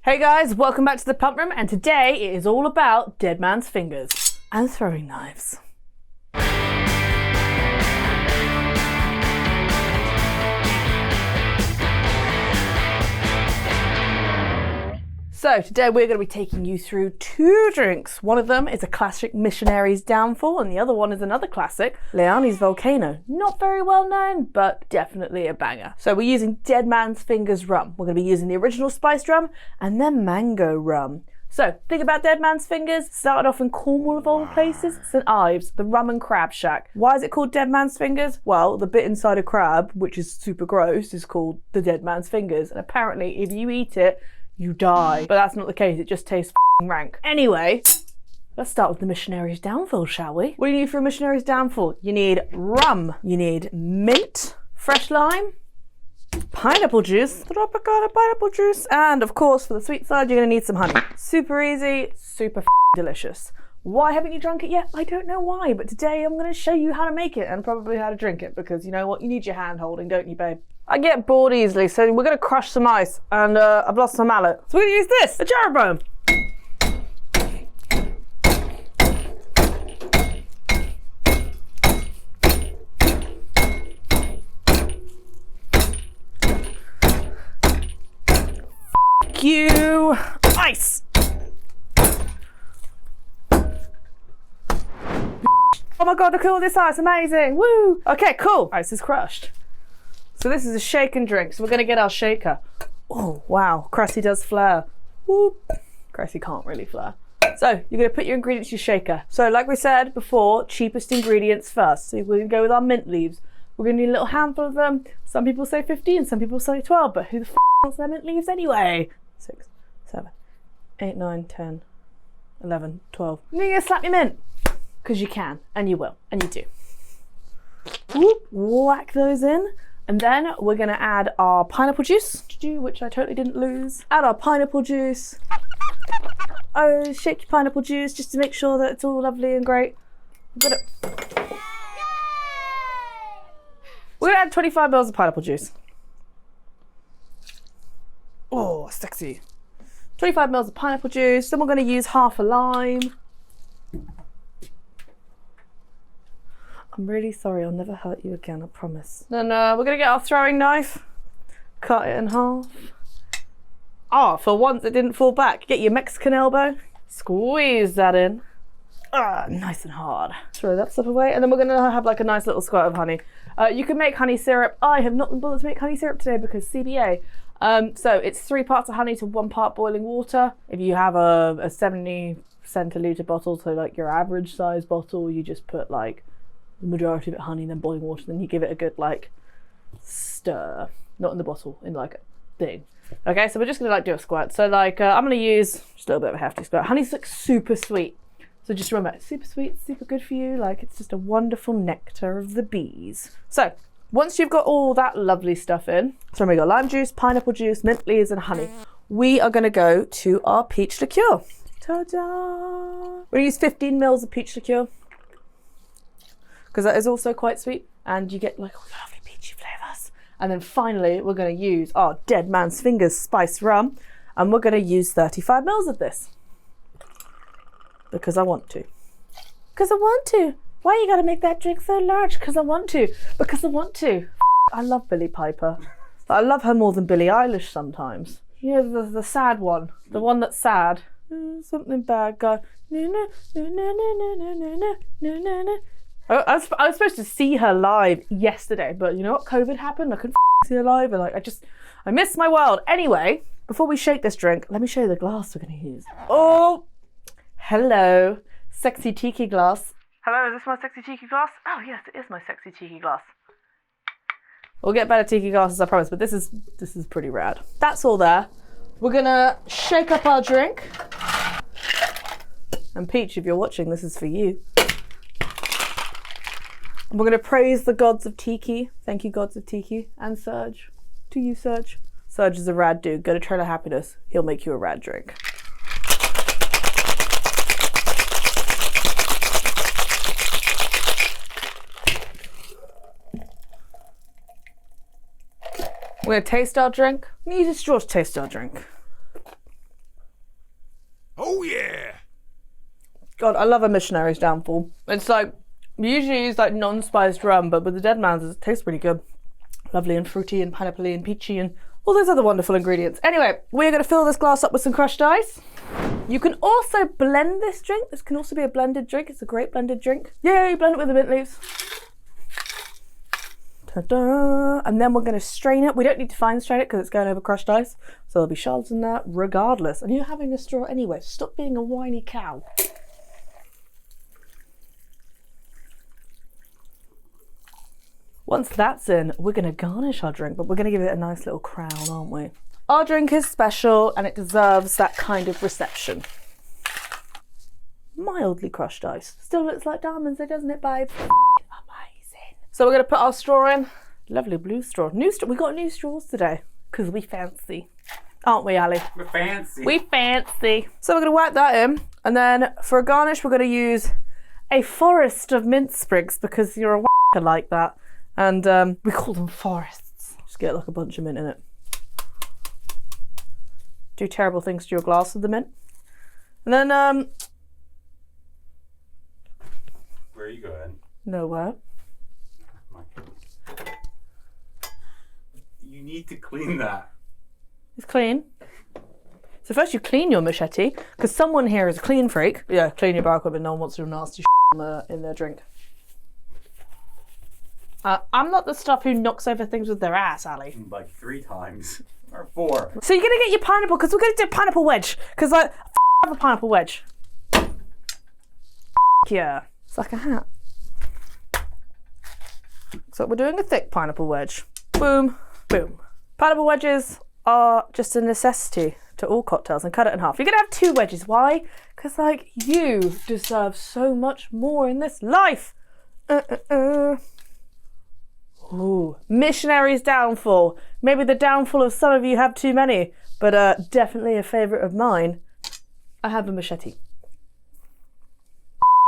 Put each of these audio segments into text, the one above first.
Hey guys, welcome back to the pump room, and today it is all about dead man's fingers and throwing knives. So today we're going to be taking you through two drinks. One of them is a classic Missionaries Downfall, and the other one is another classic, Leilanis Volcano. Not very well known, but definitely a banger. So we're using Dead Man's Fingers rum. We're going to be using the original spiced rum and then mango rum. So think about Dead Man's Fingers. Started off in Cornwall of all places, St Ives, the rum and crab shack. Why is it called Dead Man's Fingers? Well, the bit inside a crab, which is super gross, is called the Dead Man's Fingers. And apparently if you eat it, you die. But that's not the case, it just tastes f***ing rank. Anyway, let's start with the Missionaries Downfall, shall we? What do you need for a Missionaries Downfall? You need rum, you need mint, fresh lime, pineapple juice, tropical pineapple juice, and of course for the sweet side you're gonna need some honey. Super easy, super delicious. Why haven't you drunk it yet? I don't know why, but today I'm gonna show you how to make it and probably how to drink it, because you know what, you need your hand holding, don't you, babe? I get bored easily, so we're gonna crush some ice, and I've lost my mallet. So we're gonna use this, a jar you, ice. Oh my god, look at all this ice, amazing, woo. Okay, cool, ice is crushed. So this is a shake and drink, so we're gonna get our shaker. Oh wow, Cressie does flare. Whoop. Cressie can't really flare. So you're gonna put your ingredients in your shaker. So like we said before, cheapest ingredients first. So we're gonna go with our mint leaves. We're gonna need a little handful of them. Some people say 15, some people say 12, but who the f wants their mint leaves anyway? 6, 7, 8, 9, 10, 11, 12. You're gonna slap your mint, because you can, and you will, and you do. Whoop, whack those in. And then we're gonna add our pineapple juice, which I totally didn't lose. Add our pineapple juice. Oh, shake your pineapple juice just to make sure that it's all lovely and great. We're gonna add 25 ml of pineapple juice. Oh, sexy. 25 ml of pineapple juice. Then we're gonna use half a lime. I'm really sorry, I'll never hurt you again, I promise. Then we're gonna get our throwing knife, cut it in half. Oh, for once it didn't fall back. Get your Mexican elbow, squeeze that in. Ah, nice and hard. Throw that stuff away, and then we're gonna have like a nice little squirt of honey. You can make honey syrup. I have not been bothered to make honey syrup today because CBA. So it's 3 parts of honey to 1 part boiling water. If you have a 70 centiliter bottle, so like your average size bottle, you just put like the majority of it honey, then boiling water, then you give it a good like stir, not in the bottle, in like a thing. Okay, so we're just gonna like do a squirt. So like I'm gonna use just a little bit of a hefty squirt. Honey's like super sweet, so just remember, it's super sweet, super good for you. Like it's just a wonderful nectar of the bees. So once you've got all that lovely stuff in, so we got lime juice, pineapple juice, mint leaves, and honey. We are gonna go to our peach liqueur. Ta-da! We're gonna use 15 ml of peach liqueur, because that is also quite sweet, and you get like all the lovely peachy flavours. And then finally, we're gonna use our Dead Man's Fingers spiced rum, and we're gonna use 35 ml of this. Because I want to. Because I want to. Why you gotta make that drink so large? Because I want to. Because I want to. I love Billie Piper. But I love her more than Billie Eilish sometimes. You know, the sad one. The one that's sad. Something bad, God. I was supposed to see her live yesterday, but you know what? COVID happened. I couldn't see her live, and like I missed my world. Anyway, before we shake this drink, let me show you the glass we're gonna use. Oh, hello, sexy tiki glass. Hello, is this my sexy tiki glass? Oh yes, it is my sexy tiki glass. We'll get better tiki glasses, I promise, but this is pretty rad. That's all there. We're gonna shake up our drink. And Peach, if you're watching, this is for you. We're going to praise the gods of Tiki. Thank you, gods of Tiki. And Serge. To you, Serge. Serge is a rad dude. Go to Trailer Happiness. He'll make you a rad drink. We're going to taste our drink. I'm going to use a straw to taste our drink. yeah! God, I love a Missionaries Downfall. It's like, we usually use like non-spiced rum, but with the Dead Man's, it tastes really good. Lovely and fruity and pineapple-y and peachy and all those other wonderful ingredients. Anyway, we're going to fill this glass up with some crushed ice. You can also blend this drink. This can also be a blended drink. It's a great blended drink. Yay, blend it with the mint leaves. Ta-da! And then we're going to strain it. We don't need to fine strain it because it's going over crushed ice. So there'll be shards in that regardless. And you're having a straw anyway. Stop being a whiny cow. Once that's in, we're going to garnish our drink, but we're going to give it a nice little crown, aren't we? Our drink is special and it deserves that kind of reception. Mildly crushed ice. Still looks like diamonds though, doesn't it, babe? Amazing. So we're going to put our straw in. Lovely blue straw. New straw. We got new straws today because we fancy. Aren't we, Ali? We're fancy. We fancy. So we're going to whack that in. And then for a garnish, we're going to use a forest of mint sprigs because you're a whacker like that. And we call them forests. Just get like a bunch of mint in it. Do terrible things to your glass with the mint. And then where are you going? Nowhere. You need to clean that. It's clean. So first you clean your machete, because someone here is a clean freak. Yeah, clean your bar equipment. No one wants to do nasty shit in their drink. I'm not the stuff who knocks over things with their ass, Ali. Like 3 times. Or 4. So you're going to get your pineapple, because we're going to do pineapple wedge. Because like, have a pineapple wedge. Yeah. It's like a hat. So we're doing a thick pineapple wedge. Boom, boom. Pineapple wedges are just a necessity to all cocktails, and cut it in half. You're going to have 2 wedges. Why? Because like, you deserve so much more in this life. Ooh, Missionaries Downfall. Maybe the downfall of some of you have too many, but definitely a favourite of mine. I have a machete.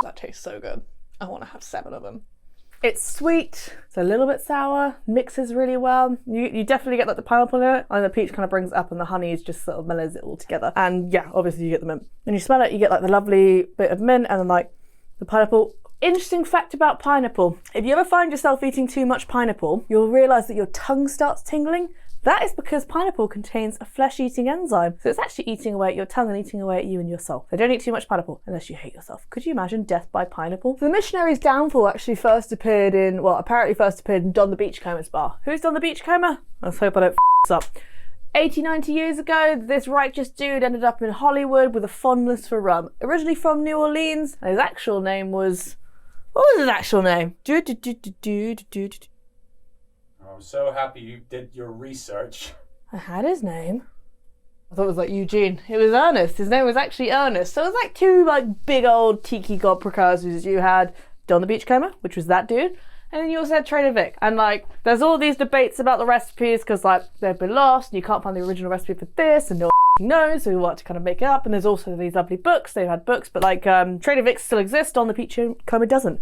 That tastes so good. I want to have 7 of them. It's sweet, it's a little bit sour, mixes really well. You definitely get like the pineapple in it, and the peach kind of brings it up, and the honey just sort of mellows it all together. And yeah, obviously you get the mint. When you smell it, you get like the lovely bit of mint and then like the pineapple. Interesting fact about pineapple. If you ever find yourself eating too much pineapple, you'll realise that your tongue starts tingling. That is because pineapple contains a flesh-eating enzyme. So it's actually eating away at your tongue and eating away at you and your soul. So don't eat too much pineapple unless you hate yourself. Could you imagine death by pineapple? So the Missionaries Downfall actually first appeared in, well, apparently first appeared in Don the Beachcomber's bar. Who's Don the Beachcomber? Let's hope I don't f this up. 80, 90 years ago, this righteous dude ended up in Hollywood with a fondness for rum. Originally from New Orleans, and his actual name was... What was his actual name? I'm so happy you did your research. I had his name. I thought it was like Eugene. It was Ernest. His name was actually Ernest. So it was like 2 like big old tiki god precursors. You had Don the Beachcomber, which was that dude. And then you also had Trader Vic. And like, there's all these debates about the recipes because like they've been lost and you can't find the original recipe for this and no knows, so we want to kind of make it up. And there's also these lovely books. They've had books, but like Trader Vic's still exists. Don the Beachcomber doesn't.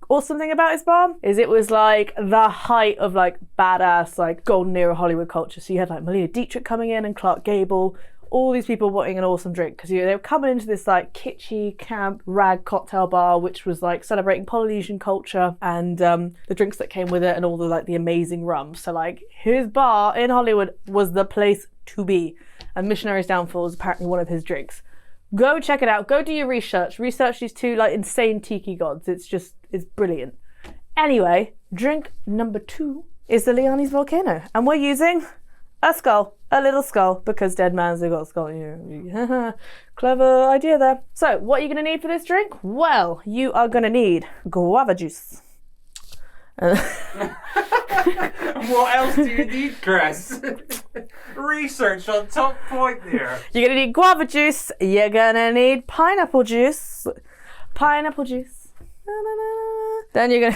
Awesome thing about his bar is it was like the height of like badass like golden era Hollywood culture. So you had like Melina Dietrich coming in and Clark Gable, all these people wanting an awesome drink because they were coming into this like kitschy camp rag cocktail bar which was like celebrating Polynesian culture and the drinks that came with it and all the like the amazing rum. So like his bar in Hollywood was the place to be, and Missionaries Downfall is apparently one of his drinks. Go check it out. Go do your research. Research these 2 like insane tiki gods. It's brilliant. Anyway, drink number 2 is the Leilanis Volcano, and we're using a skull, a little skull, because dead man's have got a skull. Clever idea there. So, what are you going to need for this drink? Well, you are going to need guava juice. What else do you need, Chris? Research on top point there. You're going to need guava juice. You're going to need pineapple juice. Pineapple juice. Then you're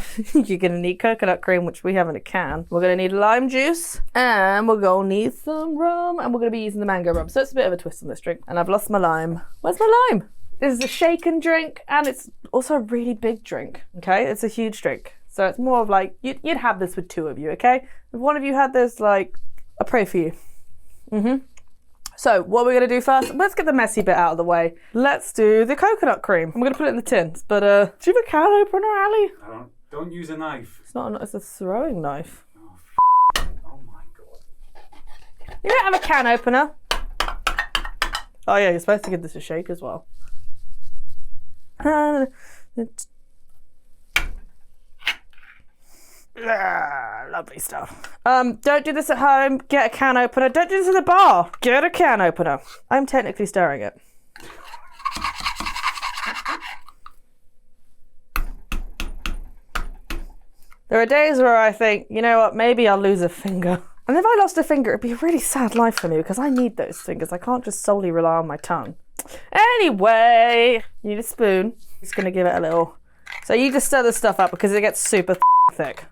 gonna need coconut cream, which we have in a can. We're gonna need lime juice, and we're gonna need some rum, and we're gonna be using the mango rum. So it's a bit of a twist on this drink. And I've lost my lime. Where's my lime? This is a shaken drink, and it's also a really big drink. Okay, it's a huge drink. So it's more of like you'd have this with 2 of you. Okay, if one of you had this, like I pray for you. So what we're gonna do first, let's get the messy bit out of the way. Let's do the coconut cream. I'm gonna put it in the tins, but do you have a can opener, Ali? Don't use a knife. It's not it's a throwing knife. Oh my god. You don't have a can opener. Oh yeah, you're supposed to give this a shake as well. Lovely stuff. Don't do this at home. Get a can opener. Don't do this in the bar. Get a can opener. I'm technically stirring it. There are days where I think, you know what, maybe I'll lose a finger. And if I lost a finger, it'd be a really sad life for me because I need those fingers. I can't just solely rely on my tongue. Anyway, you need a spoon. Just gonna give it a little. So you just stir this stuff up because it gets super thick.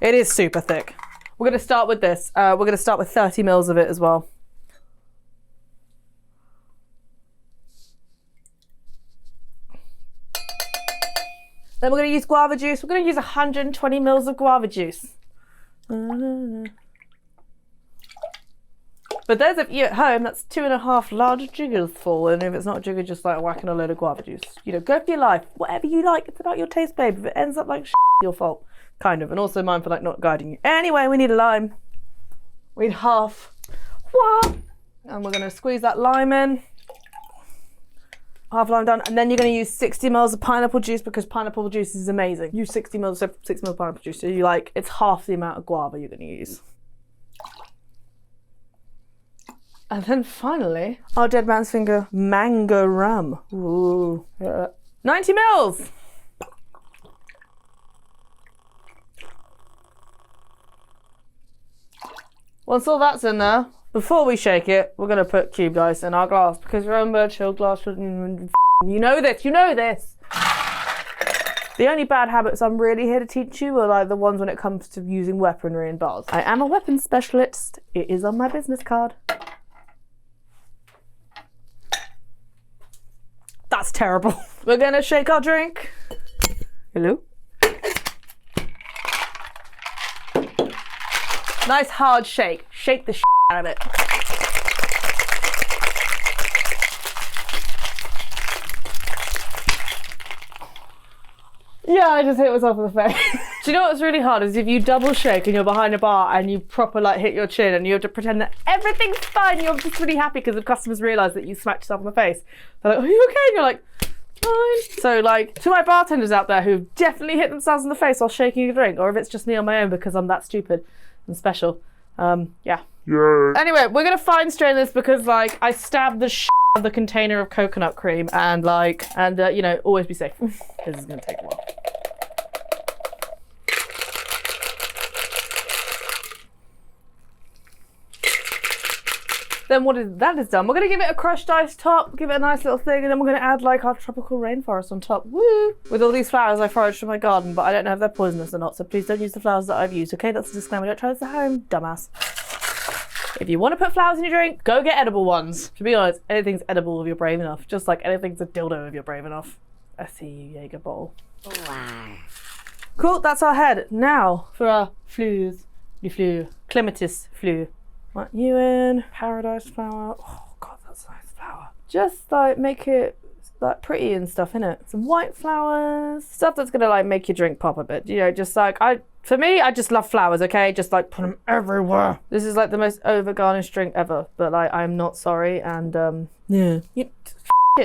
It is super thick. We're gonna start with this. We're gonna start with 30 mils of it as well. Then we're gonna use guava juice. We're gonna use 120 mils of guava juice. But those of you at home, that's 2.5 large jiggers full. And if it's not a jigger, just like whacking a load of guava juice. You know, go for your life. Whatever you like, it's about your taste, babe. If it ends up like shit, it's your fault. Kind of. And also mine for like not guiding you. Anyway, we need a lime. We need half. What? And we're going to squeeze that lime in. Half lime done. And then you're going to use 60 mils of pineapple juice because pineapple juice is amazing. Use 60 mils of pineapple juice. So you like, it's half the amount of guava you're going to use. And then finally, our Dead Man's Finger mango rum. Ooh. 90 mils. Once all that's in there, before we shake it, we're gonna put cubed ice in our glass because remember, chilled glass shouldn't. You know this. You know this. The only bad habits I'm really here to teach you are like the ones when it comes to using weaponry in bars. I am a weapons specialist. It is on my business card. That's terrible. We're gonna shake our drink. Hello? Nice hard shake. Shake the shit out of it. Yeah, I just hit myself in the face. Do you know what's really hard is if you double shake and you're behind a bar and you proper like hit your chin and you have to pretend that everything's fine. You're just really happy because the customers realise that you smacked yourself in the face. They're like, are you okay? And you're like, fine. So like, to my bartenders out there who definitely hit themselves in the face while shaking a drink, or if it's just me on my own because I'm that stupid and special. Yeah. Anyway, we're gonna fine strain this because like I stabbed the shit out of the container of coconut cream and like, you know, always be safe. This is gonna take a while. Then that is done, we're gonna give it a crushed ice top, give it a nice little thing, and then we're gonna add like our tropical rainforest on top. Woo! With all these flowers I foraged from my garden, but I don't know if they're poisonous or not, so please don't use the flowers that I've used, okay? That's a disclaimer, don't try this at home, dumbass. If you want to put flowers in your drink, go get edible ones. To be honest, anything's edible if you're brave enough, just like anything's a dildo if you're brave enough. I see you, Jaeger bottle. Wow. Cool, that's our head. Now for our fleurs. Le fleur. Clematis fleur. Want you in paradise flower. Oh god, that's a nice flower. Just like make it like pretty and stuff, innit? Some white flowers, stuff that's gonna like make your drink pop a bit. You know, just like for me, I just love flowers. Okay, just like put them everywhere. This is like the most over garnished drink ever, but like I'm not sorry. And yeah,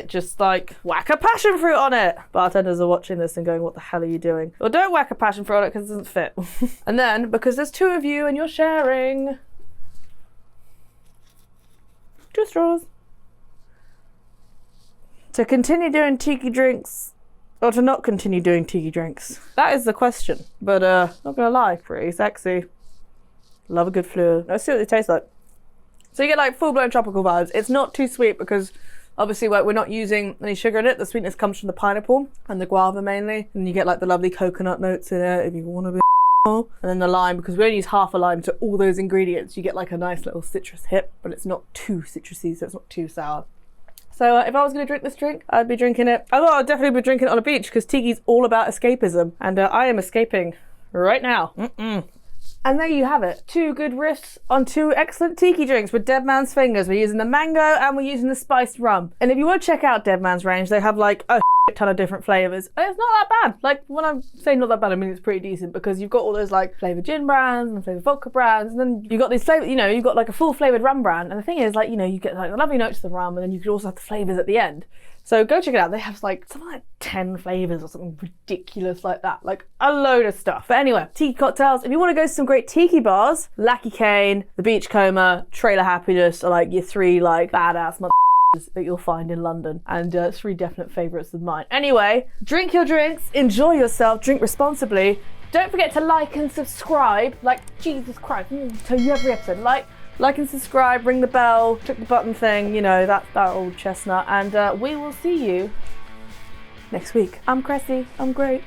just like whack a passion fruit on it. Bartenders are watching this and going, what the hell are you doing? Well, don't whack a passion fruit on it because it doesn't fit. And then because there's 2 of you and you're sharing. 2 straws. To continue doing tiki drinks or to not continue doing tiki drinks? That is the question. But not gonna lie, pretty sexy. Love a good fleur. Let's see what it tastes like. So you get like full-blown tropical vibes. It's not too sweet because obviously we're not using any sugar in it. The sweetness comes from the pineapple and the guava mainly. And you get like the lovely coconut notes in it if you want to be. And then the lime, because we only use half a lime to all those ingredients, you get like a nice little citrus hit, but it's not too citrusy, so it's not too sour. So if I was going to drink this drink, I'd be drinking it. I thought I'd definitely be drinking it on a beach because Tiki's all about escapism, and I am escaping right now. And there you have it. 2 good riffs on 2 excellent tiki drinks with Dead Man's Fingers. We're using the mango and we're using the spiced rum. And if you want to check out Dead Man's range, they have like a ton of different flavours. And it's not that bad. Like when I'm saying not that bad, I mean it's pretty decent because you've got all those like flavoured gin brands and flavoured vodka brands, and then you've got these flavour, you know, you've got like a full flavoured rum brand. And the thing is, like, you know, you get like the lovely notes of the rum, and then you could also have the flavours at the end. So go check it out. They have like something like 10 flavours or something ridiculous like that. Like a load of stuff. But anyway, tiki cocktails. If you want to go to some great tiki bars, Lackey Cane, the Beachcomber, Trailer Happiness are like your 3 like badass that you'll find in London, and 3 definite favourites of mine. Anyway, drink your drinks, enjoy yourself, drink responsibly. Don't forget to like and subscribe. Like, Jesus Christ, I tell you every episode. Like and subscribe, ring the bell, click the button thing, you know, that old chestnut, and we will see you next week. I'm Cressie, I'm great.